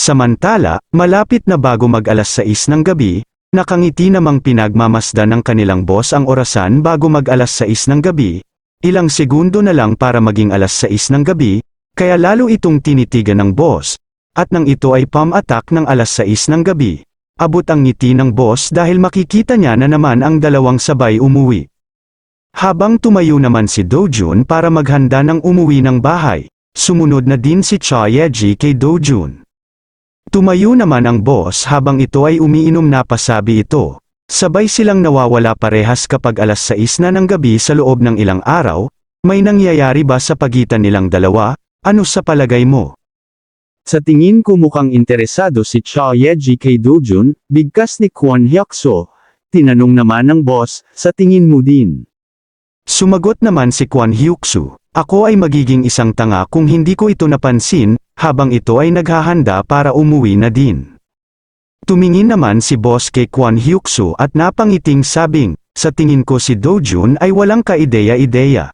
Samantala, malapit na bago mag-alas 6 ng gabi, nakangiti namang pinagmamasdan ng kanilang boss ang orasan bago mag-alas 6 ng gabi, ilang segundo na lang para maging alas 6 ng gabi, kaya lalo itong tinitigan ng boss, at nang ito ay pam-attack ng alas 6 ng gabi, abot ang ngiti ng boss dahil makikita niya na naman ang dalawang sabay umuwi. Habang tumayo naman si Dojun para maghanda ng umuwi ng bahay, sumunod na din si Cha Ye-ji kay Dojun. Tumayo naman ang boss habang ito ay umiinom na pasabi ito. Sabay silang nawawala parehas kapag alas 6 na ng gabi sa loob ng ilang araw. May nangyayari ba sa pagitan nilang dalawa? Ano sa palagay mo? Sa tingin ko mukhang interesado si Cha Ye-ji kay Dojun, bigkas ni Kwon Hyuk-soo. Tinanong naman ng boss, sa tingin mo din? Sumagot naman si Kwon Hyuk-soo, ako ay magiging isang tanga kung hindi ko ito napansin, habang ito ay naghahanda para umuwi na din. Tumingin naman si boss kay Kwon Hyuk-soo at napangiting sabing, sa tingin ko si Dojun ay walang kaideya-ideya.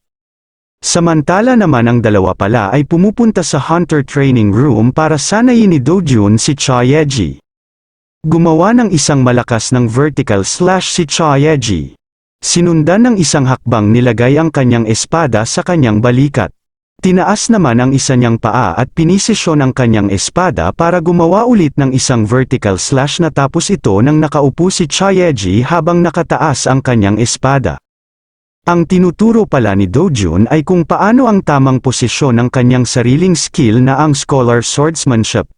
Samantala naman ang dalawa pala ay pumupunta sa hunter training room para sanayin ni Dojun si Cha Ye-ji. Gumawa ng isang malakas ng vertical slash si Cha Ye-ji. Sinundan ng isang hakbang nilagay ang kanyang espada sa kanyang balikat. Tinaas naman ang isa niyang paa at pinisisyon ang kanyang espada para gumawa ulit ng isang vertical slash natapos ito nang nakaupo si Cha Ye-ji habang nakataas ang kanyang espada. Ang tinuturo pala ni Dojun ay kung paano ang tamang posisyon ng kanyang sariling skill na ang scholar swordsmanship.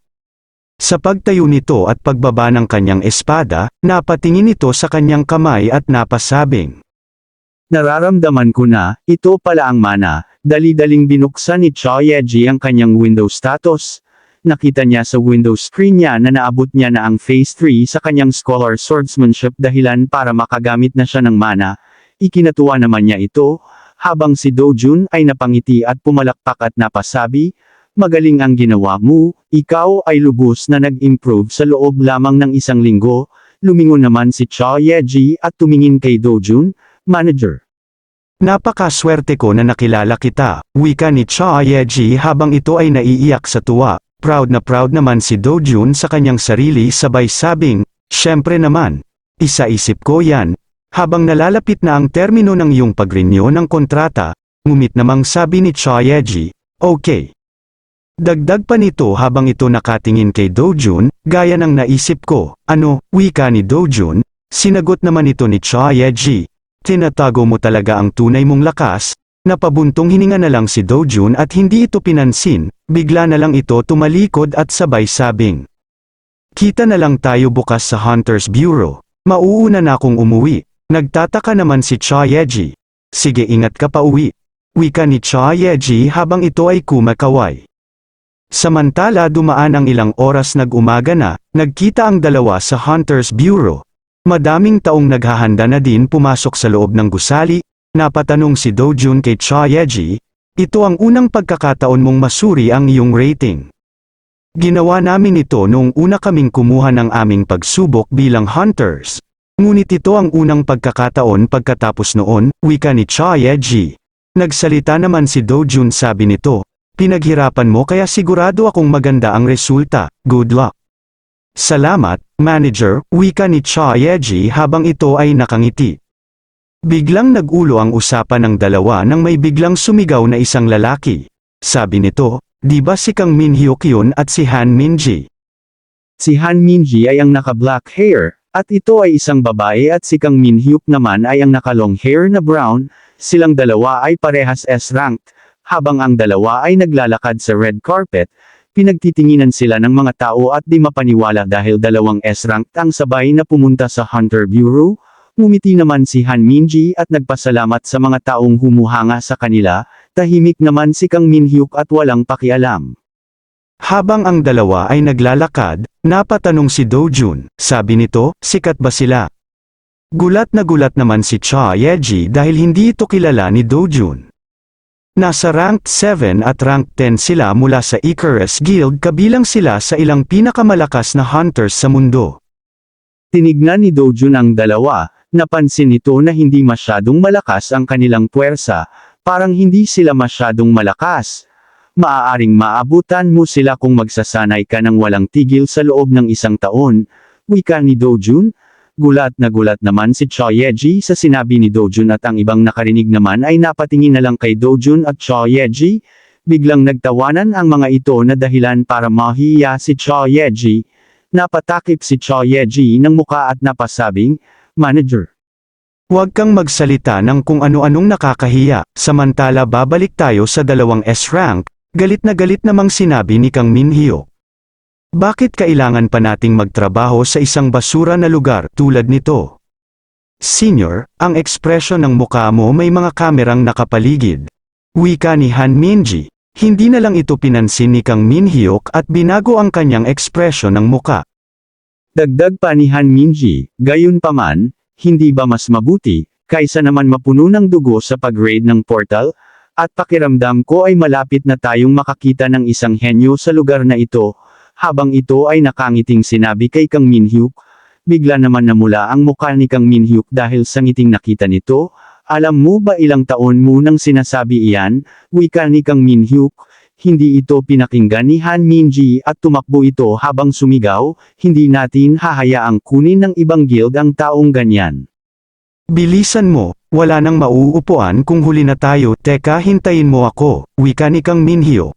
Sa pagtayo nito at pagbaba ng kanyang espada, napatingin ito sa kanyang kamay at napasabing, nararamdaman ko na, ito pala ang mana. Dali-daling binuksan ni Cha Ye-ji ang kanyang Windows status. Nakita niya sa Windows screen niya na naabot niya na ang Phase 3 sa kanyang Scholar Swordsmanship dahilan para makagamit na siya ng mana. Ikinatuwa naman niya ito, habang si Dojun ay napangiti at pumalakpak at napasabi, magaling ang ginawa mo, ikaw ay lubos na nag-improve sa loob lamang ng isang linggo. Lumingon naman si Cha Ye-ji at tumingin kay Dojun, manager. napakaswerte ko na nakilala kita, wika ni Cha Ye-ji habang ito ay naiiyak sa tuwa. Proud na proud naman si Dojun sa kanyang sarili sabay sabing, syempre naman, isaisip ko yan. Habang nalalapit na ang termino ng iyong pag-renew ng kontrata, ngumit namang sabi ni Cha Ye-ji, okay. Dagdag pa nito habang ito nakatingin kay Dojun, gaya ng naisip ko, ano, wika ni Dojun, sinagot naman ito ni Cha Ye-ji. Tinatago mo talaga ang tunay mong lakas, napabuntong hininga na lang si Dojun at hindi ito pinansin, bigla na lang ito tumalikod at sabay sabing. Kita na lang tayo bukas sa Hunter's Bureau, mauuna na akong umuwi. Nagtataka naman si Cha Ye-ji. Sige ingat ka pa uwi. Wika ni Cha Ye-ji habang ito ay kumakaway. Samantala dumaan ang ilang oras nag-umaga na, nagkita ang dalawa sa Hunter's Bureau. Madaming taong naghahanda na din pumasok sa loob ng gusali, napatanong si Dojun kay Cha Ye-ji, ito ang unang pagkakataon mong masuri ang iyong rating. Ginawa namin ito noong una kaming kumuha ng aming pagsubok bilang hunters. Ngunit ito ang unang pagkakataon pagkatapos noon, wika ni Cha Ye-ji. Nagsalita naman si Dojun sabi nito, pinaghirapan mo kaya sigurado akong maganda ang resulta, good luck. Salamat, manager, wika ni Cha Ye-ji habang ito ay nakangiti. Biglang nag-ulo ang usapan ng dalawa nang may biglang sumigaw na isang lalaki. Sabi nito, di ba si Kang Min-hyuk yun at si Han Min-ji? Si Han Min-ji ay ang naka-black hair, at ito ay isang babae at si Kang Min-hyuk naman ay ang naka-long hair na brown. Silang dalawa ay parehas S-ranked, habang ang dalawa ay naglalakad sa red carpet. Pinagtitinginan sila ng mga tao at di mapaniwala dahil dalawang S-ranked ang sabay na pumunta sa Hunter Bureau. Ngumiti naman si Han Min-ji at nagpasalamat sa mga taong humuhanga sa kanila, tahimik naman si Kang Min-hyuk at walang pakialam. Habang ang dalawa ay naglalakad, napatanong si Dojun, sabi nito, sikat ba sila? Gulat na gulat naman si Cha Ye-ji dahil hindi ito kilala ni Dojun. Nasa rank 7 at rank 10 sila mula sa Icarus Guild kabilang sila sa ilang pinakamalakas na hunters sa mundo. Tinignan ni Dojun ang dalawa, napansin nito na hindi masyadong malakas ang kanilang puwersa, parang hindi sila masyadong malakas. maaaring maabutan mo sila kung magsasanay ka ng walang tigil sa loob ng 1 taon, wika ni Dojun. Gulat naman si Cho Ye-ji sa sinabi ni Dojun at ang ibang nakarinig naman ay napatingin na lang kay Dojun at Cho Ye-ji. Biglang nagtawanan ang mga ito na dahilan para mahiya si Cho Ye-ji. Napatakip si Cho Ye-ji ng muka at napasabing, "Manager, Huwag kang magsalita ng kung ano-anong nakakahiya." Samantala babalik tayo sa 2 S-rank, galit na galit namang sinabi ni Kang Min-hyuk. Bakit kailangan pa nating magtrabaho sa isang basura na lugar tulad nito? Senior, ang ekspresyon ng mukha mo may mga kamerang nakapaligid. Wika ni Han Minji. Hindi na lang ito pinansin ni Kang Min-hyuk at binago ang kanyang ekspresyon ng muka. Dagdag pa ni Han Minji, gayunpaman, hindi ba mas mabuti, kaysa naman mapuno ng dugo sa pag-raid ng portal? At pakiramdam ko ay malapit na tayong makakita ng isang henyo sa lugar na ito. Habang ito ay nakangiting sinabi kay Kang Min-hyuk, bigla naman namula ang mukha ni Kang Min-hyuk dahil sa ngiting nakita nito. Alam mo ba ilang taon mo nang sinasabi iyan, wika ni Kang Min-hyuk? Hindi ito pinakinggan ni Han Minji at tumakbo ito habang sumigaw, hindi natin hahayaang kunin ng ibang guild ang taong ganyan. Bilisan mo, wala nang mauupuan kung huli na tayo. Teka, hintayin mo ako, wika ni Kang Min-hyuk.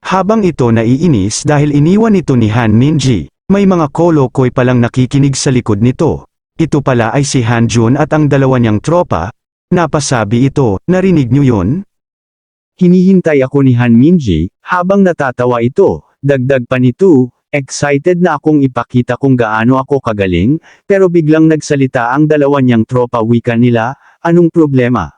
Habang ito naiinis dahil iniwan ito ni Han Minji, may mga kolokoy palang nakikinig sa likod nito. Ito pala ay si Han Jun at ang dalawa niyang tropa. Napasabi ito, narinig niyo yun? Hinihintay ako ni Han Minji, habang natatawa ito. Dagdag pa nito, excited na akong ipakita kung gaano ako kagaling, pero biglang nagsalita ang dalawa niyang tropa wika nila, anong problema?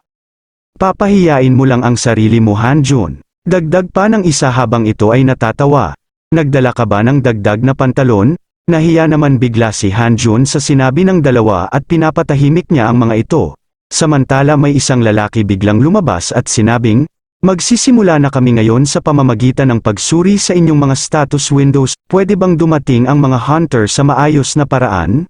Papahiyain mo lang ang sarili mo, Han Jun. Dagdag pa ng isa habang ito ay natatawa. Nagdala ka ba ng dagdag na pantalon? Nahiya naman bigla si Han Jun sa sinabi ng dalawa at pinapatahimik niya ang mga ito. Samantala may isang lalaki biglang lumabas at sinabing, "Magsisimula na kami ngayon sa pamamagitan ng pagsuri sa inyong mga status windows. Pwede bang dumating ang mga hunter sa maayos na paraan?"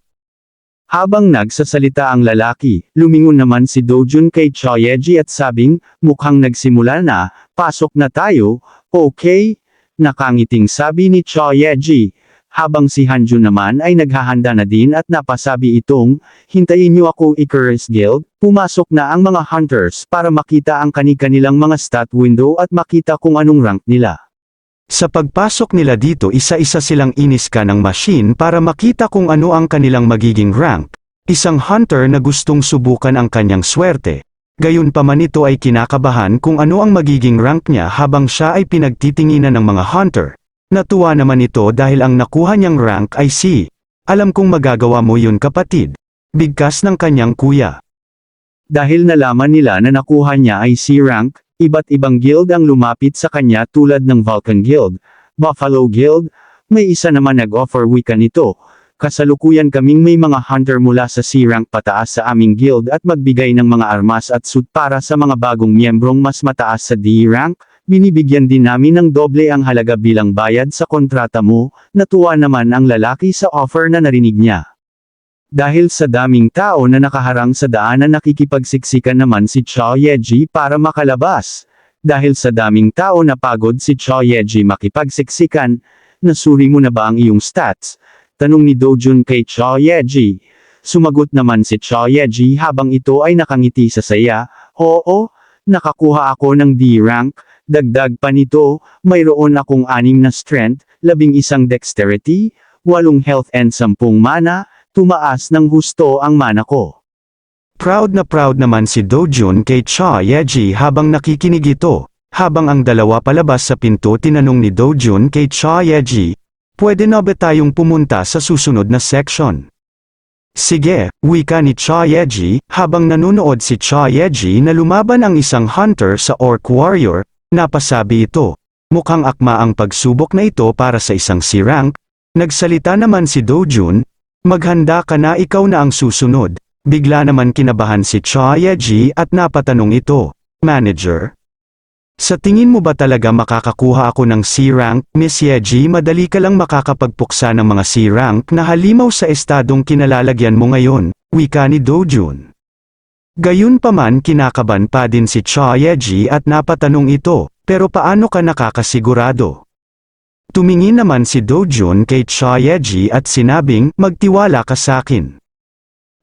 Habang nagsasalita ang lalaki, lumingon naman si Dojun kay Cho Ye-ji at sabing, mukhang nagsimula na, pasok na tayo, okay? Nakangiting sabi ni Cho Ye-ji. Habang si Hanjun naman ay naghahanda na din at napasabi itong, hintayin niyo ako Icarus Guild, pumasok na ang mga hunters para makita ang kani-kanilang mga stat window at makita kung anong rank nila. Sa pagpasok nila dito isa-isa silang iniska ng machine para makita kung ano ang kanilang magiging rank. Isang hunter na gustong subukan ang kanyang swerte. Gayunpaman ito ay kinakabahan kung ano ang magiging rank niya habang siya ay pinagtitinginan ng mga hunter. Natuwa naman ito dahil ang nakuha niyang rank ay C. Alam kong magagawa mo yun kapatid. Bigkas ng kanyang kuya. Dahil nalaman nila na nakuha niya ay C rank, iba't ibang guild ang lumapit sa kanya tulad ng Vulcan Guild, Buffalo Guild, may isa naman nag-offer wika nito. Kasalukuyan kaming may mga hunter mula sa C rank pataas sa aming guild at magbigay ng mga armas at suit para sa mga bagong miyembrong mas mataas sa D rank, binibigyan din namin ng doble ang halaga bilang bayad sa kontrata mo. Natuwa naman ang lalaki sa offer na narinig niya. Dahil sa daming tao na nakaharang sa daanan nakikipagsiksikan naman si Cho Ye-ji para makalabas. Dahil sa daming tao na pagod si Cho Ye-ji makipagsiksikan, nasuri mo na ba ang iyong stats? Tanong ni Dojun kay Cho Ye-ji. Sumagot naman si Cho Ye-ji habang ito ay nakangiti sa saya, oo, nakakuha ako ng D rank, dagdag pa nito, mayroon akong 6 na strength, 11 dexterity, 8 health and 10 mana, tumaas ng husto ang mana ko. Proud naman si Dojun kay Cho Ye-ji habang nakikinig ito. Habang ang dalawa palabas sa pinto tinanong ni Dojun kay Cho Ye-ji, pwede na ba tayong pumunta sa susunod na section? Sige, wika ni Cho Ye-ji, habang nanonood si Cho Ye-ji na lumaban ang isang hunter sa Orc Warrior, napasabi ito. Mukhang akma ang pagsubok na ito para sa isang C-rank. Nagsalita naman si Dojun, maghanda ka na, ikaw na ang susunod. Bigla naman kinabahan si Cho Ye-ji at napatanong ito, Manager? Sa tingin mo ba talaga makakakuha ako ng C-rank, Miss Ye-ji? Madali ka lang makakapagpuksa ng mga C-rank na halimaw sa estadong kinalalagyan mo ngayon, wika ni Dojun. Gayunpaman kinakaban pa din si Cho Ye-ji at napatanong ito, Pero paano ka nakakasigurado? Tumingin naman si Dojun kay Cha Yeji at sinabing, magtiwala ka sakin.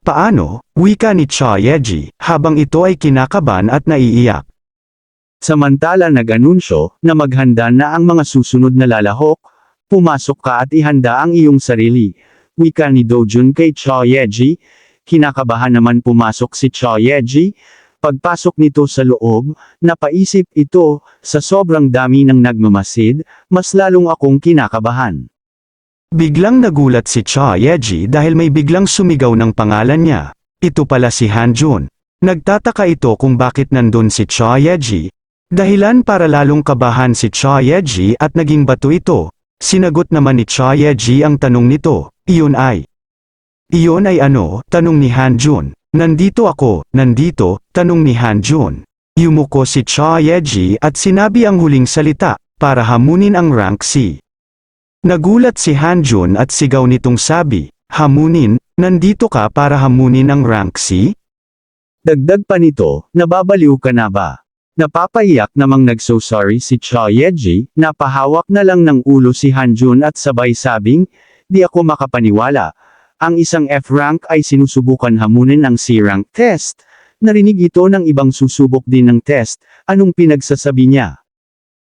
Paano? Wika ni Cha Yeji, habang ito ay kinakabahan at naiiyak. Samantala nag-anunsyo na maghanda na ang mga susunod na lalahok, pumasok ka at ihanda ang iyong sarili. Wika ni Dojun kay Cha Yeji, kinakabahan naman pumasok si Cha Yeji. Pagpasok nito sa loob, napaisip ito, sa sobrang dami ng nagmamasid, mas lalong akong kinakabahan. Biglang nagulat si Cha Yeji dahil may biglang sumigaw ng pangalan niya. Ito pala si Hanjun. Nagtataka ito kung bakit nandun si Cha Yeji. Dahilan para lalong kabahan si Cha Yeji at naging bato ito. Sinagot naman ni Cha Yeji ang tanong nito, iyon ay ano? Tanong ni Hanjun. Nandito ako, nandito, tanong ni Hanjun. Yumuko si Cha Yeji at sinabi ang huling salita, para hamunin ang rank C. Nagulat si Hanjun at sigaw nitong sabi, hamunin, nandito ka para hamunin ang rank C? Dagdag pa nito, nababaliw ka na ba? Napapaiyak namang nagso-sorry si Cha Yeji, napahawak na lang ng ulo si Hanjun at sabay sabing, di ako makapaniwala. Ang isang F-rank ay sinusubukan hamunin ang C-rank test. Narinig ito ng ibang susubok din ng test, anong pinagsasabi niya?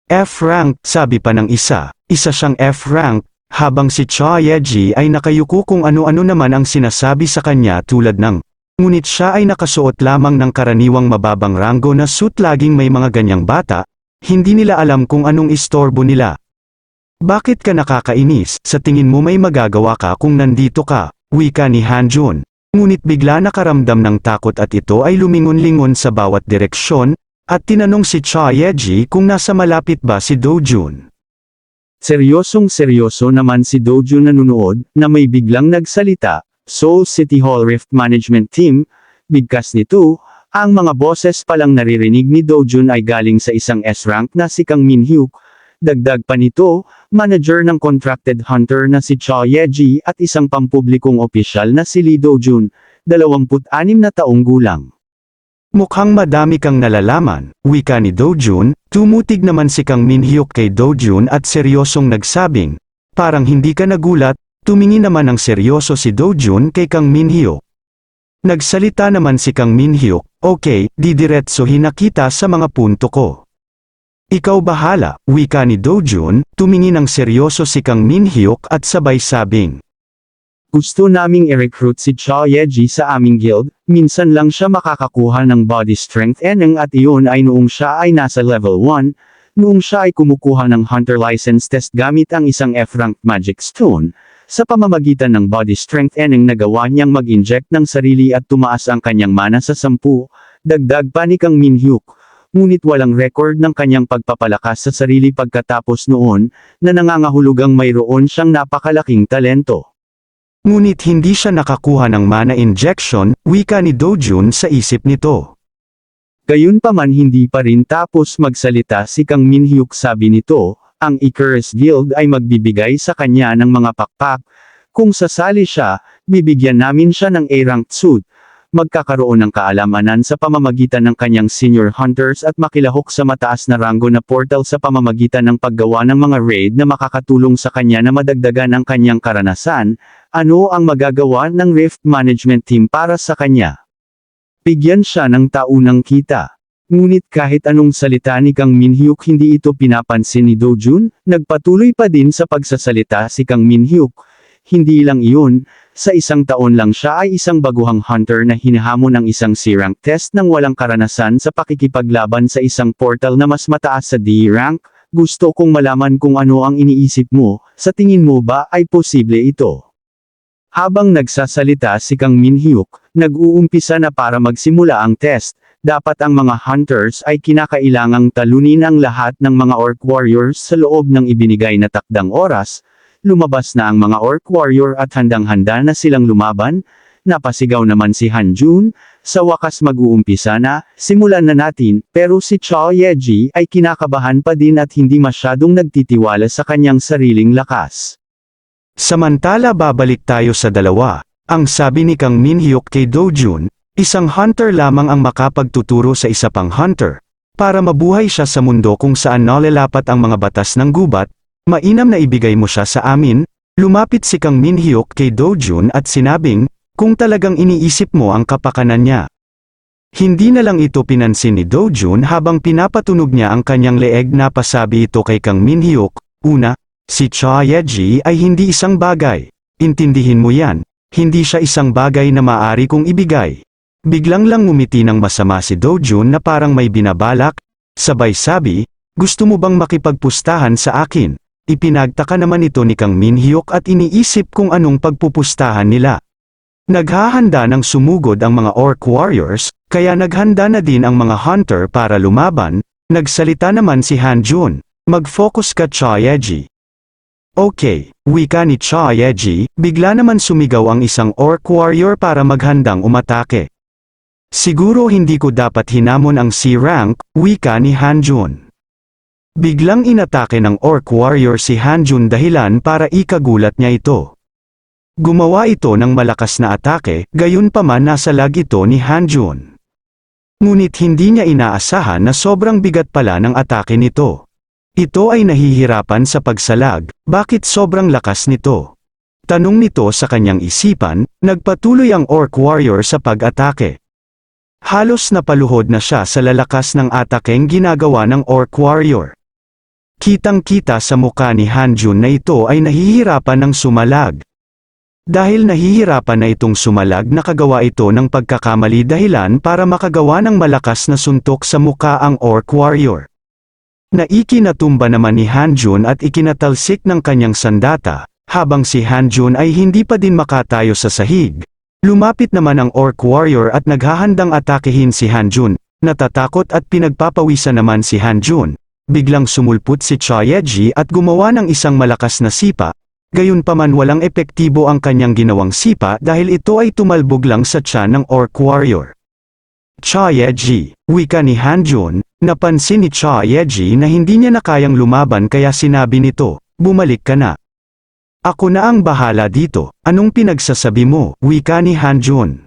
F-rank, sabi pa ng isa siyang F-rank, habang si Cha Yeji ay nakayuko kung ano-ano naman ang sinasabi sa kanya tulad ng, ngunit siya ay nakasuot lamang ng karaniwang mababang ranggo na suit laging may mga ganyang bata, hindi nila alam kung anong istorbo nila. Bakit ka nakakainis? Sa tingin mo may magagawa ka kung nandito ka? Wika ni Hanjun. Ngunit bigla nakaramdam ng takot at ito ay lumingon-lingon sa bawat direksyon, at tinanong si Cha Yeji kung nasa malapit ba si Dojun. Seryosong-seryoso naman si Dojun nanunood, na may biglang nagsalita, Seoul City Hall Rift Management Team, bigkas nito, ang mga boses palang naririnig ni Dojun ay galing sa isang S-rank na si Kang Min-hyuk. Dagdag pa nito, manager ng contracted hunter na si Cha Yeji at isang pampublikong opisyal na si Lee Dojun, 26 na taong gulang. Mukhang madami kang nalalaman, wika ni Dojun, tumutig naman si Kang Min-hyuk kay Dojun at seryosong nagsabing, parang hindi ka nagulat, tumingin naman ng seryoso si Dojun kay Kang Min-hyuk. Nagsalita naman si Kang Min-hyuk, okay, didiretsohin na kita sa mga punto ko. Ikaw bahala, wika ni Dojun, tumingin ng seryoso si Kang Min-hyuk at sabay sabing. Gusto naming i-recruit si Cha Yeji sa aming guild, minsan lang siya makakakuha ng body strength eneng at iyon ay noong siya ay nasa level 1, noong siya ay kumukuha ng hunter license test gamit ang isang F-rank magic stone, sa pamamagitan ng body strength eneng nagawa niyang mag-inject ng sarili at tumaas ang kanyang mana sa 10, dagdag pa ni Kang Min-hyuk. Ngunit walang record ng kanyang pagpapalakas sa sarili pagkatapos noon, na nangangahulugang mayroon siyang napakalaking talento. Ngunit hindi siya nakakuha ng mana injection, wika ni Dojun sa isip nito. Gayunpaman hindi pa rin tapos magsalita si Kang Min-hyuk, sabi nito, ang Icarus Guild ay magbibigay sa kanya ng mga pakpak. Kung sasali siya, bibigyan namin siya ng A-ranked suit. Magkakaroon ng kaalamanan sa pamamagitan ng kanyang senior hunters at makilahok sa mataas na ranggo na portal sa pamamagitan ng paggawa ng mga raid na makakatulong sa kanya na madagdagan ang kanyang karanasan. Ano ang magagawa ng Rift Management Team para sa kanya? Bigyan siya ng taunang kita. Ngunit kahit anong salita ni Kang Min-hyuk hindi ito pinapansin ni Dojun, nagpatuloy pa din sa pagsasalita si Kang Min-hyuk. Hindi lang iyon, sa isang taon lang siya ay isang baguhang hunter na hinahamon ng isang C-rank test nang walang karanasan sa pakikipaglaban sa isang portal na mas mataas sa D-rank. Gusto kong malaman kung ano ang iniisip mo, sa tingin mo ba ay posible ito? Habang nagsasalita si Kang Min-hyuk, nag-uumpisa na para magsimula ang test. Dapat ang mga hunters ay kinakailangang talunin ang lahat ng mga orc warriors sa loob ng ibinigay na takdang oras. Lumabas na ang mga orc warrior at handang-handa na silang lumaban. Napasigaw naman si Hanjun, sa wakas mag-uumpisa na, simulan na natin, pero si Cha Yeji ay kinakabahan pa din at hindi masyadong nagtitiwala sa kanyang sariling lakas. Samantala babalik tayo sa dalawa, ang sabi ni Kang Min-hyuk kay Dojun, isang hunter lamang ang makapagtuturo sa isa pang hunter, Para mabuhay siya sa mundo kung saan nalalapat ang mga batas ng gubat, mainam na ibigay mo siya sa amin. Lumapit si Kang Min-hyuk kay Do-jun at sinabing, kung talagang iniisip mo ang kapakanan niya. Hindi na lang ito pinansin ni Do-jun habang pinapatunog niya ang kanyang leeg. Napasabi ito kay Kang Min-hyuk, una, si Cha Ye-ji ay hindi isang bagay. Intindihin mo yan, hindi siya isang bagay na maaari kong ibigay. Biglang lang ngumiti ng masama si Do-jun na parang may binabalak, sabay sabi, gusto mo bang makipagpustahan sa akin? Ipinagtaka naman ito ni Kang Min-hyuk at iniisip kung anong pagpupustahan nila. Naghahanda ng sumugod ang mga orc warriors, kaya naghanda na din ang mga hunter para lumaban. Nagsalita naman si Han-jun, mag-focus ka Cha Ye-ji. Okay, wika ni Cha Ye-ji, bigla naman sumigaw ang isang orc warrior para maghandang umatake. Siguro hindi ko dapat hinamon ang C-rank, wika ni Han-jun. Biglang inatake ng orc warrior si Han-jun dahilan para ikagulat niya ito. Gumawa ito ng malakas na atake, gayunpaman nasalag ito ni Han-jun. Ngunit hindi niya inaasahan na sobrang bigat pala ng atake nito. Ito ay nahihirapan sa pagsalag, bakit sobrang lakas nito? Tanong nito sa kanyang isipan, nagpatuloy ang orc warrior sa pag-atake. Halos napaluhod na siya sa lalakas ng atakeng ginagawa ng orc warrior. Kitang-kita sa mukha ni Han-jun na ito ay nahihirapan ng sumalag. Dahil nahihirapan na itong sumalag, nakagawa ito ng pagkakamali dahilan para makagawa ng malakas na suntok sa mukha ang orc warrior. Naikinatumba naman ni Han-jun at ikinatalsik ng kanyang sandata, habang si Han-jun ay hindi pa din makatayo sa sahig. Lumapit naman ang orc warrior at naghahandang atakehin si Han-jun. Natatakot at pinagpapawisan naman si Han-jun. Biglang sumulput si Cha Ye-ji at gumawa ng isang malakas na sipa. Gayunpaman walang epektibo ang kanyang ginawang sipa dahil ito ay tumalbog lang sa tiyan ng orc warrior. Cha Ye-ji, wika ni Han-jun, napansin ni Cha Ye-ji na hindi niya na kayang lumaban kaya sinabi nito, bumalik ka na. Ako na ang bahala dito, anong pinagsasabi mo, wika ni Han-jun.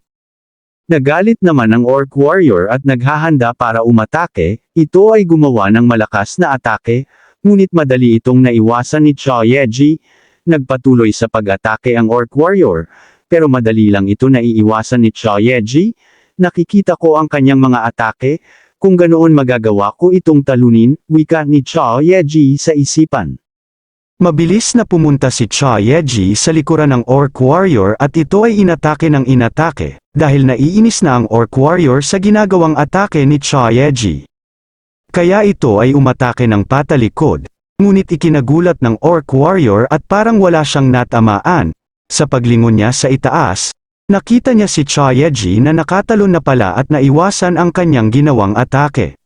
Nagalit naman ang orc warrior at naghahanda para umatake. Ito ay gumawa ng malakas na atake, ngunit madali itong naiwasan ni Cha Ye-ji. Nagpatuloy sa pag-atake ang orc warrior, pero madali lang ito naiiwasan ni Cha Ye-ji. Nakikita ko ang kanyang mga atake, kung ganoon magagawa ko itong talunin, wika ni Cha Ye-ji sa isipan. Mabilis na pumunta si Cha Ye-ji sa likuran ng orc warrior at ito ay inatake ng inatake, dahil naiinis na ang orc warrior sa ginagawang atake ni Cha Ye-ji. Kaya ito ay umatake ng patalikod, ngunit ikinagulat ng orc warrior at parang wala siyang natamaan. Sa paglingon niya sa itaas, nakita niya si Cha Ye-ji na nakatalon na pala at naiwasan ang kanyang ginawang atake.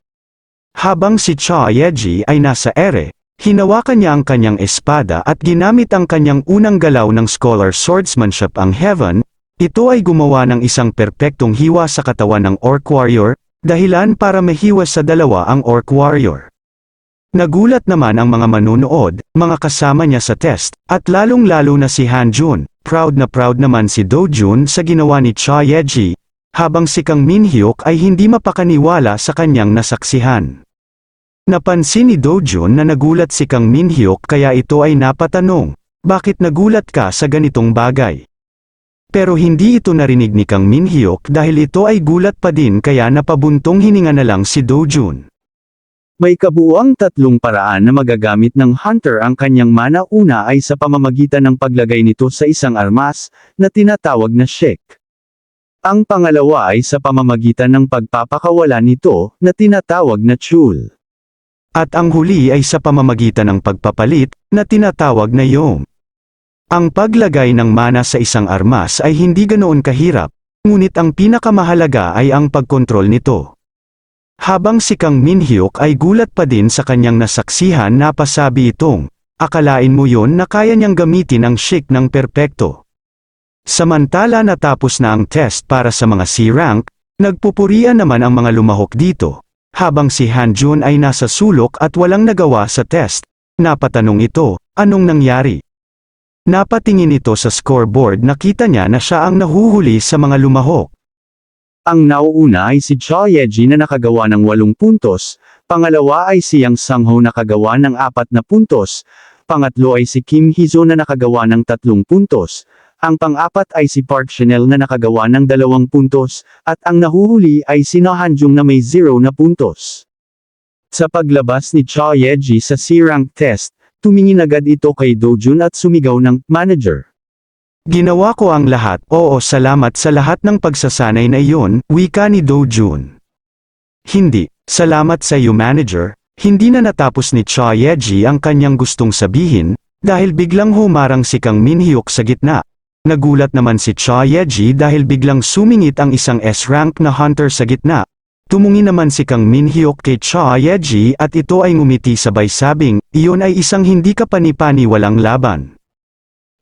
Habang si Cha Ye-ji ay nasa ere, hinawakan niya ang kanyang espada at ginamit ang kanyang unang galaw ng scholar swordsmanship ang heaven. Ito ay gumawa ng isang perpektong hiwa sa katawan ng orc warrior, dahilan para mahiwas sa dalawa ang orc warrior. Nagulat naman ang mga manunood, mga kasama niya sa test, at lalong-lalo na si Han-jun. Proud na proud naman si Do-jun sa ginawa ni Cha Ye-ji, habang si Kang Min-hyuk ay hindi mapakaniwala sa kanyang nasaksihan. Napansin ni Do-jun na nagulat si Kang Min-hyuk kaya ito ay napatanong, bakit nagulat ka sa ganitong bagay? Pero hindi ito narinig ni Kang Min-hyuk dahil ito ay gulat pa din kaya napabuntong hininga na lang si Do-jun. May kabuuang tatlong paraan na magagamit ng hunter ang kanyang mana. Una ay sa pamamagitan ng paglagay nito sa isang armas, na tinatawag na shik. Ang pangalawa ay sa pamamagitan ng pagpapakawala nito, na tinatawag na chul. At ang huli ay sa pamamagitan ng pagpapalit, na tinatawag na yom. Ang paglagay ng mana sa isang armas ay hindi ganoon kahirap, ngunit ang pinakamahalaga ay ang pagkontrol nito. Habang si Kang Min-hyuk ay gulat pa din sa kanyang nasaksihan, napasabi itong, akalain mo yon na kaya niyang gamitin ang shik ng perpekto. Samantala natapos na ang test para sa mga C-rank, nagpupurian naman ang mga lumahok dito. Habang si Han-jun ay nasa sulok at walang nagawa sa test, napatanong ito, anong nangyari? Napatingin ito sa scoreboard, nakita niya na siya ang nahuhuli sa mga lumahok. Ang nauuna ay si Cha Yeji na nakagawa ng 8 puntos, pangalawa ay si Yang Sangho na nakagawa ng 4 na puntos, pangatlo ay si Kim Hizo na nakagawa ng 3 puntos, ang pang-apat ay si Park Chanel na nakagawa ng 2 puntos, at ang nahuhuli ay si Na Hanjung na may 0 na puntos. Sa paglabas ni Cha Yeji sa C-rank test, tumingin agad ito kay Dojun at sumigaw ng manager. Ginawa ko ang lahat, oo salamat sa lahat ng pagsasanay na iyon, wika ni Dojun. Hindi, salamat sa iyo manager, hindi na natapos ni Cha Yeji ang kanyang gustong sabihin, dahil biglang humarang si Kang Minhyuk sa gitna. Nagulat naman si Cha Yeji dahil biglang sumingit ang isang S-rank na hunter sa gitna. Tumungin naman si Kang Minhyuk kay Cha Yeji at ito ay ngumiti sabay sabing, iyon ay isang hindi kapani-pani walang laban.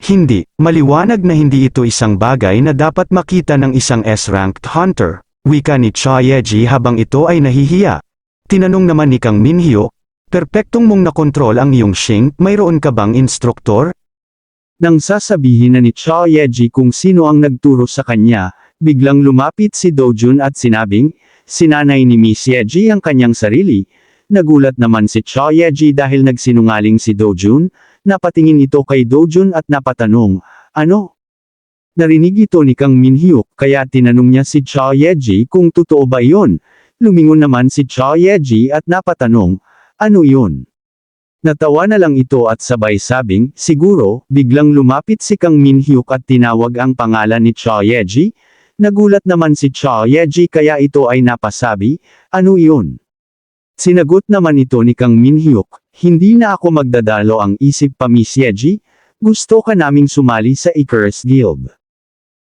Hindi, maliwanag na hindi ito isang bagay na dapat makita ng isang S-ranked hunter, wika ni Cha Yeji habang ito ay nahihiya. Tinanong naman ni Kang Minhyuk, perpektong mong nakontrol ang iyong Shing, mayroon ka bang instruktor? Nang sasabihin na ni Cha Yeji kung sino ang nagturo sa kanya, biglang lumapit si Dojun at sinabing, sinanay ni Miss Yeji ang kanyang sarili. Nagulat naman si Cha Yeji dahil nagsinungaling si Dojun, napatingin ito kay Dojun at napatanong, ano? Narinig ito ni Kang Minhyuk kaya tinanong niya si Cha Yeji kung totoo ba iyon. Lumingon naman si Cha Yeji at napatanong, ano iyon? Natawa na lang ito at sabay sabing, siguro, biglang lumapit si Kang Minhyuk at tinawag ang pangalan ni Cha Yeji. Nagulat naman si Cha Yeji kaya ito ay napasabi, ano iyon? Sinagot naman ito ni Kang Minhyuk, hindi na ako magdadalo ang isip pa Miss Yeji, gusto ka naming sumali sa Icarus Guild.